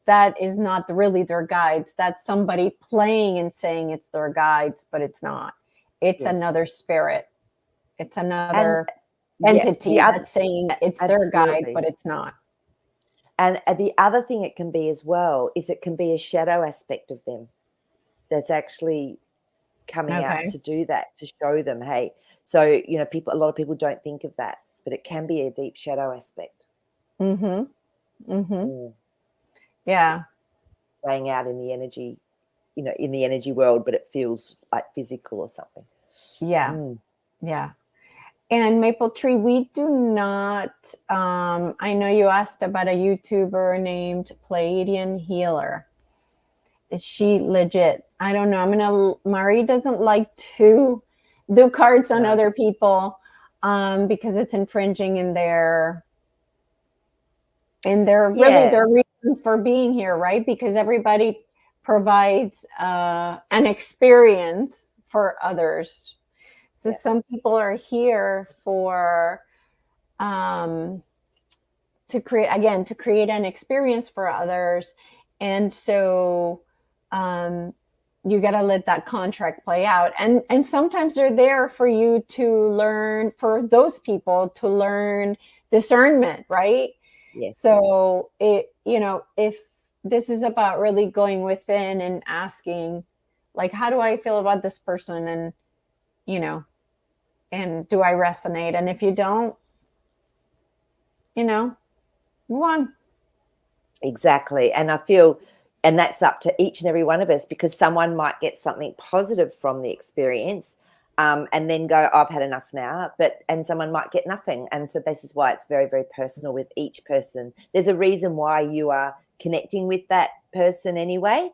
that is not really their guides. That's somebody playing and saying it's their guides, but it's not. It's another spirit. It's another entity that's saying it's their guide, but it's not. And the other thing it can be as well is it can be a shadow aspect of them that's actually coming out to do that, to show them, hey. So, a lot of people don't think of that, but it can be a deep shadow aspect. Yeah. Playing out in the energy, in the energy world, but it feels like physical or something. Yeah. Yeah. And Maple Tree, we do not, I know you asked about a YouTuber named Pleiadian Healer. Is she legit? I don't know. Maree doesn't like to do cards on other people because it's infringing in their really their reason for being here, right? Because everybody provides an experience for others. So some people are here for to create an experience for others, and so you got to let that contract play out. And sometimes they're there for you to learn, for those people to learn discernment, right? Yes. So if this is about really going within and asking, like, how do I feel about this person, and and do I resonate? And if you don't, move on. Exactly. And I feel, and that's up to each and every one of us, because someone might get something positive from the experience and then go, I've had enough now. And someone might get nothing. And so this is why it's very, very personal with each person. There's a reason why you are connecting with that person anyway.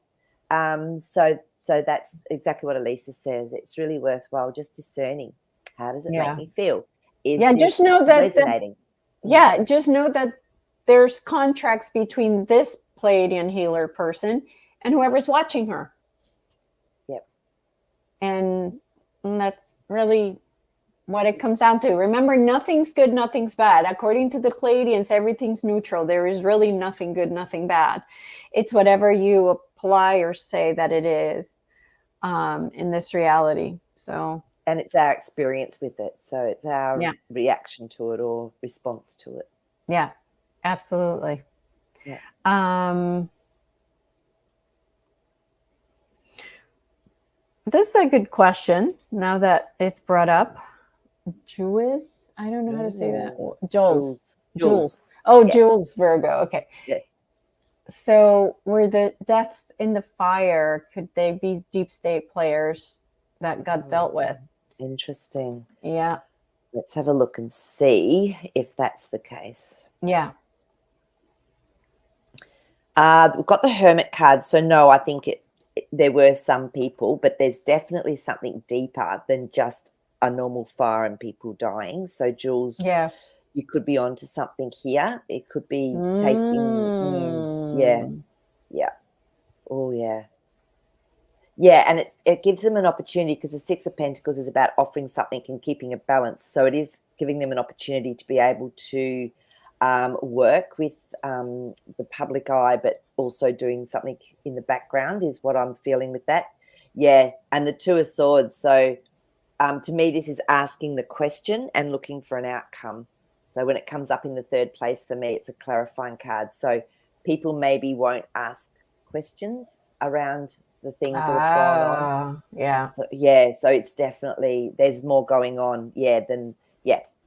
So that's exactly what Elisa says. It's really worthwhile just discerning. How does it make me feel? Just know that resonating? Just know that there's contracts between this Pleiadian healer person and whoever's watching her. Yep. And that's really what it comes down to. Remember, nothing's good, nothing's bad. According to the Pleiadians, everything's neutral. There is really nothing good, nothing bad. It's whatever you apply or say that it is in this reality. So. And it's our experience with it. So it's our reaction to it or response to it. Yeah, absolutely. Yeah. This is a good question now that it's brought up. Jules, I don't know how to say that. Jules. Oh, Yeah. Jules Virgo. Okay. Yeah. So were the deaths in the fire, could they be deep state players that got dealt with? Interesting. Yeah. Let's have a look and see if that's the case. Yeah. We've got the Hermit card. So no, I think there were some people, but there's definitely something deeper than just a normal fire and people dying. So Jules, Yeah. you could be onto something here. It could be yeah. Mm. Oh, yeah. Yeah, and it gives them an opportunity because the Six of Pentacles is about offering something and keeping a balance. So it is giving them an opportunity to be able to work with the public eye, but also doing something in the background is what I'm feeling with that. Yeah, and the Two of Swords. So to me, this is asking the question and looking for an outcome. So when it comes up in the third place, for me, it's a clarifying card. So people maybe won't ask questions around the things that have gone on. Yeah. So yeah, so it's definitely, there's more going on, yeah.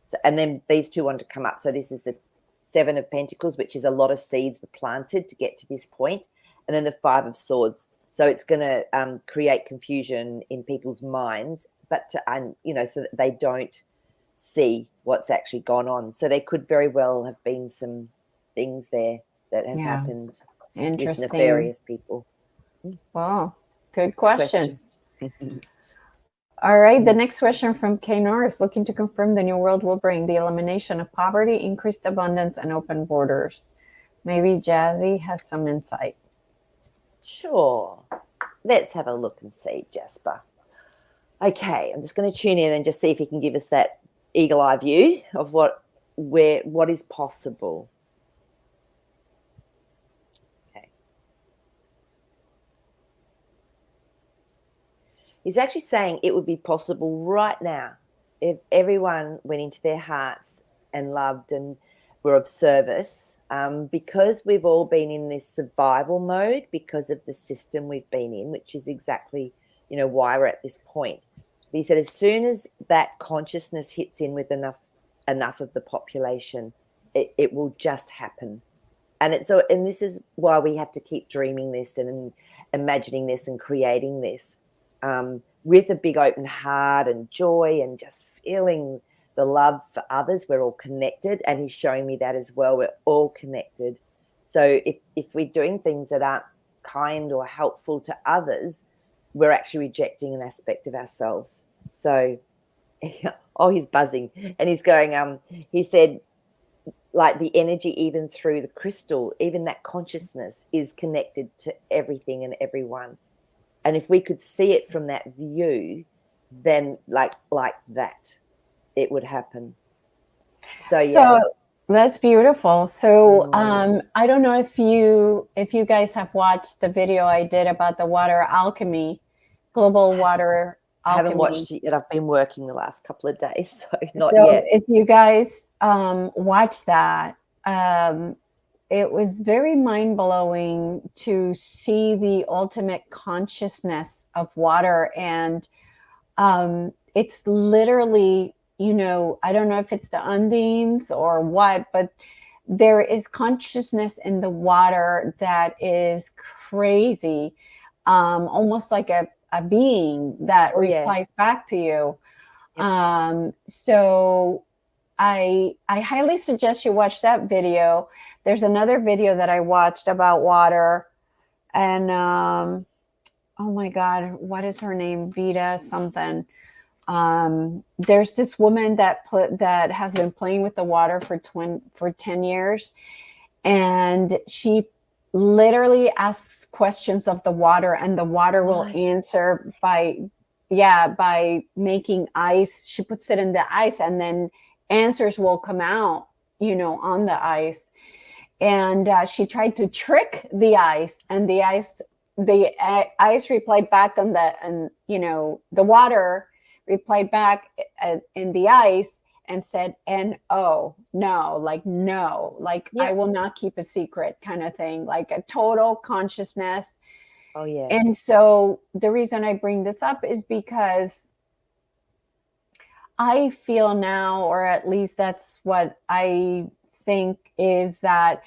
So, and then these two want to come up. So this is the Seven of Pentacles, which is a lot of seeds were planted to get to this point, and then the Five of Swords. So it's going to create confusion in people's minds, but so that they don't see what's actually gone on. So there could very well have been some things there that have happened with Interesting. nefarious people. Wow. Good question. Question. All right. The next question from K North, looking to confirm the new world will bring the elimination of poverty, increased abundance, and open borders. Maybe Jazzy has some insight. Sure. Let's have a look and see, Jasper. Okay, I'm just going to tune in and just see if he can give us that eagle eye view of what is possible. Okay. He's actually saying it would be possible right now if everyone went into their hearts and loved and were of service, because we've all been in this survival mode because of the system we've been in, which is exactly, why we're at this point. But he said as soon as that consciousness hits in with enough of the population, it will just happen. And this is why we have to keep dreaming this and imagining this and creating this, with a big open heart and joy and just feeling the love for others. We're all connected, and he's showing me that as well. We're all connected. So if we're doing things that aren't kind or helpful to others, we're actually rejecting an aspect of ourselves. So, oh, he's buzzing, and he's going, he said, like the energy, even through the crystal, even that consciousness is connected to everything and everyone. And if we could see it from that view, then like that, it would happen. So yeah. So that's beautiful. So I don't know if you guys have watched the video I did about the water alchemy, global water alchemy. I haven't watched it yet. I've been working the last couple of days, so not yet. If you guys watch that, it was very mind-blowing to see the ultimate consciousness of water. And it's literally, I don't know if it's the undines or what, but there is consciousness in the water that is crazy, almost like a being that replies back to you. Yep. So I highly suggest you watch that video. There's another video that I watched about water, and oh my God, what is her name? Vita something. There's this woman that has been playing with the water for 10 years, and she literally asks questions of the water, and the water will answer by making ice. She puts it in the ice, and then answers will come out, on the ice. And she tried to trick the ice, and the ice replied back the water replied back in the ice and said, N-O, no, I will not keep a secret, kind of thing, like a total consciousness. Oh yeah. And so the reason I bring this up is because I feel now, or at least that's what I think is that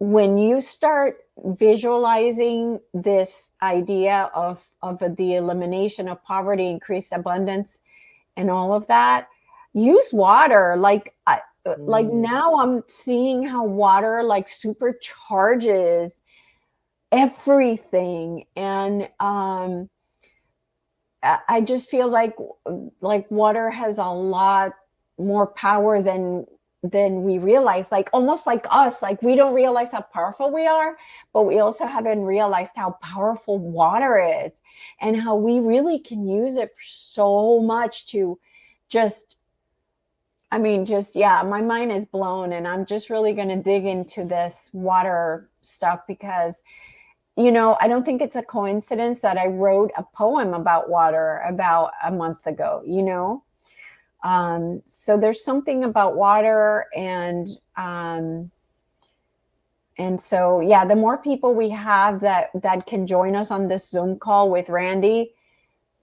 when you start visualizing this idea of the elimination of poverty, increased abundance, and all of that, use water. Like now I'm seeing how water like supercharges everything. And I just feel like water has a lot more power than we realize, like almost like us, like we don't realize how powerful we are, but we also haven't realized how powerful water is and how we really can use it for so much to just, I mean, just, yeah, my mind is blown, and I'm just really going to dig into this water stuff because, you know, I don't think it's a coincidence that I wrote a poem about water about a month ago, you know? So there's something about water, and so, yeah, the more people we have that can join us on this Zoom call with Randy,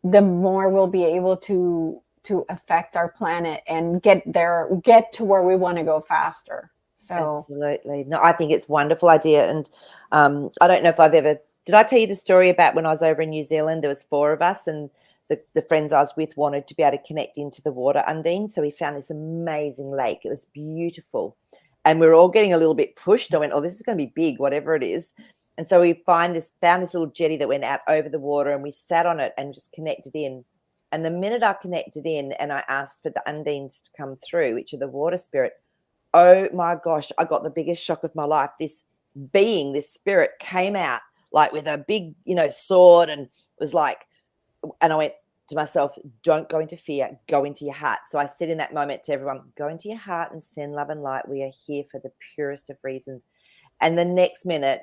the more we'll be able to affect our planet and get to where we want to go faster. So absolutely. No, I think it's a wonderful idea. And I don't know if did I tell you the story about when I was over in New Zealand? There was 4 of us, and the friends I was with wanted to be able to connect into the water, Undine. So we found this amazing lake. It was beautiful. And we were all getting a little bit pushed. I went, oh, this is going to be big, whatever it is. And so we found this little jetty that went out over the water, and we sat on it and just connected in. And the minute I connected in and I asked for the Undines to come through, which are the water spirit, oh my gosh, I got the biggest shock of my life. This being, this spirit came out like with a big, sword, and was like, and I went to myself, don't go into fear, go into your heart. So I said in that moment to everyone, go into your heart and send love and light. We are here for the purest of reasons. And the next minute,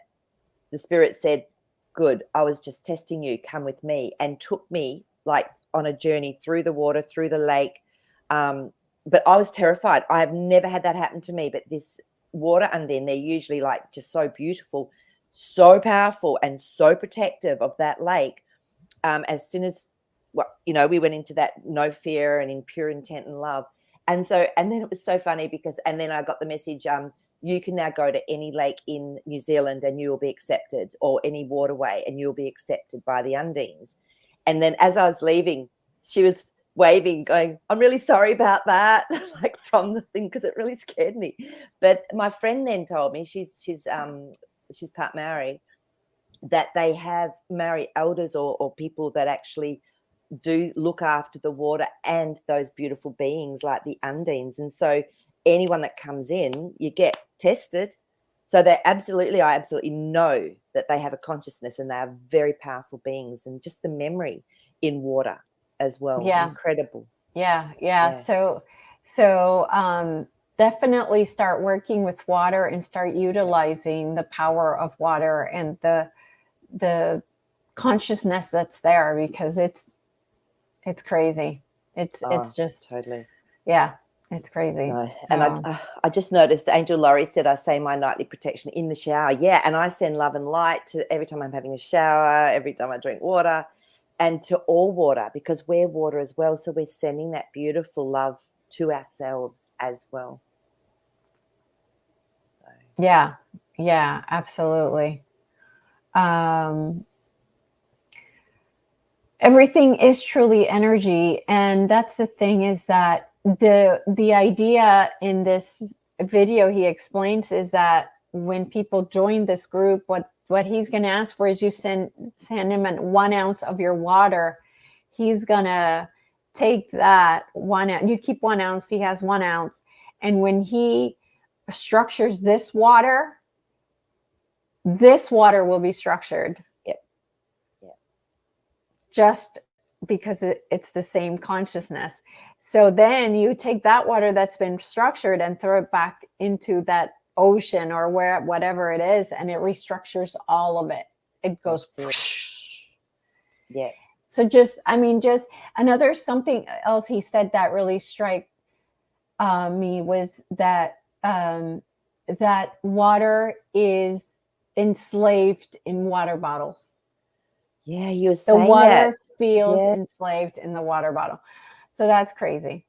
the spirit said, good, I was just testing you, come with me, and took me like on a journey through the water, through the lake. But I was terrified. I have never had that happen to me. But this water Undine, they're usually like just so beautiful, so powerful, and so protective of that lake. As soon as, we went into that no fear and in pure intent and love. And then it was so funny because, and then I got the message, you can now go to any lake in New Zealand and you will be accepted, or any waterway, and you'll be accepted by the Undines. And then as I was leaving, she was waving, going, I'm really sorry about that, like from the thing, because it really scared me. But my friend then told me, she's part Maori, that they have Maori elders or people that actually do look after the water and those beautiful beings like the Undines. And so anyone that comes in, you get tested. So I absolutely know that they have a consciousness, and they are very powerful beings, and just the memory in water as well. Yeah. Incredible. Yeah. So definitely start working with water and start utilizing the power of water and the consciousness that's there, because it's crazy. It's just totally. Yeah, it's crazy. No. So. And I just noticed Angel Laurie said I say my nightly protection in the shower. Yeah, and I send love and light to every time I'm having a shower, every time I drink water, and to all water, because we're water as well. So we're sending that beautiful love to ourselves as well. So. Yeah, absolutely. Everything is truly energy, and that's the thing, is that the idea in this video he explains is that when people join this group, what he's going to ask for is you send him 1 ounce of your water. He's going to take that 1 ounce. You keep 1 ounce, he has 1 ounce. And when he structures this water will be structured. Yep. Just because it's the same consciousness. So then you take that water that's been structured and throw it back into that ocean or whatever it is, and it restructures all of it. It goes. Yeah. So just another something else he said that really struck me was that that water is enslaved in water bottles. Yeah, you were saying the water that. feels enslaved in the water bottle. So that's crazy.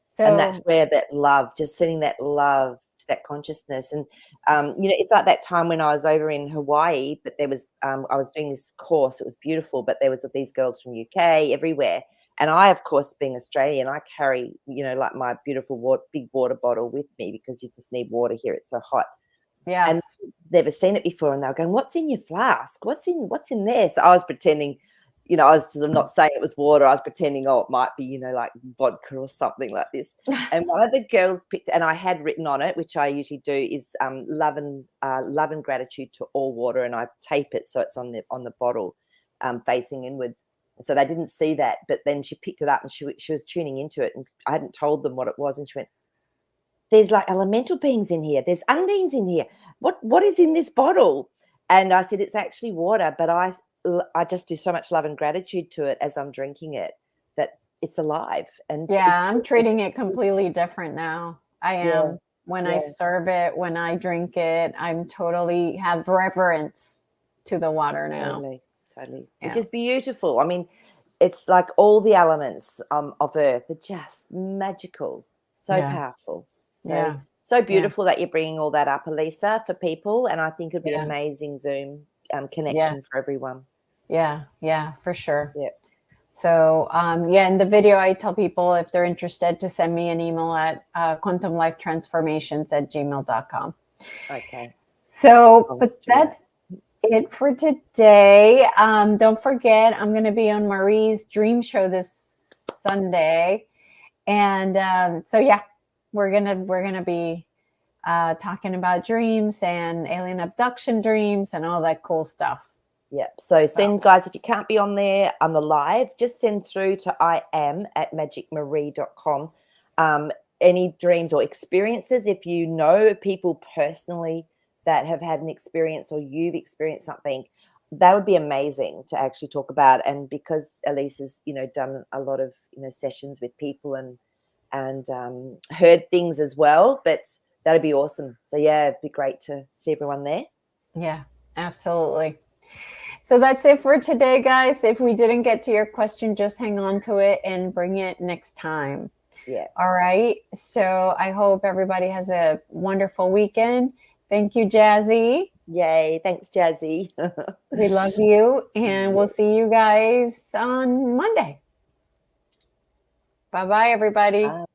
So, and that's where that love, just sending that love to that consciousness. And it's like that time when I was over in Hawaii, but there was I was doing this course. It was beautiful, but there was these girls from UK everywhere. And I, of course, being Australian, I carry, like my beautiful big water bottle with me because you just need water here. It's so hot. And Yes. never seen it before, and they were going, "What's in your flask? What's in there?" So I was pretending, I was just, I'm not saying it was water. I was pretending, it might be, like vodka or something like this. And one of the girls picked, and I had written on it, which I usually do, is love and gratitude to all water, and I tape it so it's on the bottle, facing inwards. So they didn't see that, but then she picked it up and she was tuning into it, and I hadn't told them what it was, and she went, "There's like elemental beings in here. There's undines in here. What is in this bottle?" And I said, "It's actually water, but I just do so much love and gratitude to it as I'm drinking it that it's alive." And Yeah, I'm treating it completely different now. I yeah, am. When I yeah, serve it, when I drink it, I'm totally have reverence to the water now. totally, which Yeah. is beautiful. I mean, it's like all the elements of Earth are just magical, so Yeah. powerful, so Yeah. so Yeah. beautiful that you're bringing all that up, Elisa, for people. And I think it'd be Yeah. amazing Zoom Yeah. connection for everyone. Yeah. Yeah, for sure. Yeah. So, yeah, in the video, I tell people if they're interested to send me an email at quantumlifetransformations@gmail.com. Okay. So, I'll but do that. that's it for today. Don't forget, I'm going to be on Maree's Dream Show this Sunday. And so, yeah, we're gonna be talking about dreams and alien abduction dreams and all that cool stuff. Yeah. So send, guys, if you can't be on there on the live, just send through to iam@magicmaree.com any dreams or experiences. If you know people personally that have had an experience or you've experienced something, that would be amazing to actually talk about. And because Elisa's, done a lot of, sessions with people and heard things as well, but that'd be awesome. So yeah, it'd be great to see everyone there. Yeah, absolutely. So that's it for today, guys. If we didn't get to your question, just hang on to it and bring it next time. Yeah. All right. So I hope everybody has a wonderful weekend. Thank you, Jazzy. Yay. Thanks, Jazzy. We love you. And we'll see you guys on Monday. Bye-bye, everybody. Bye.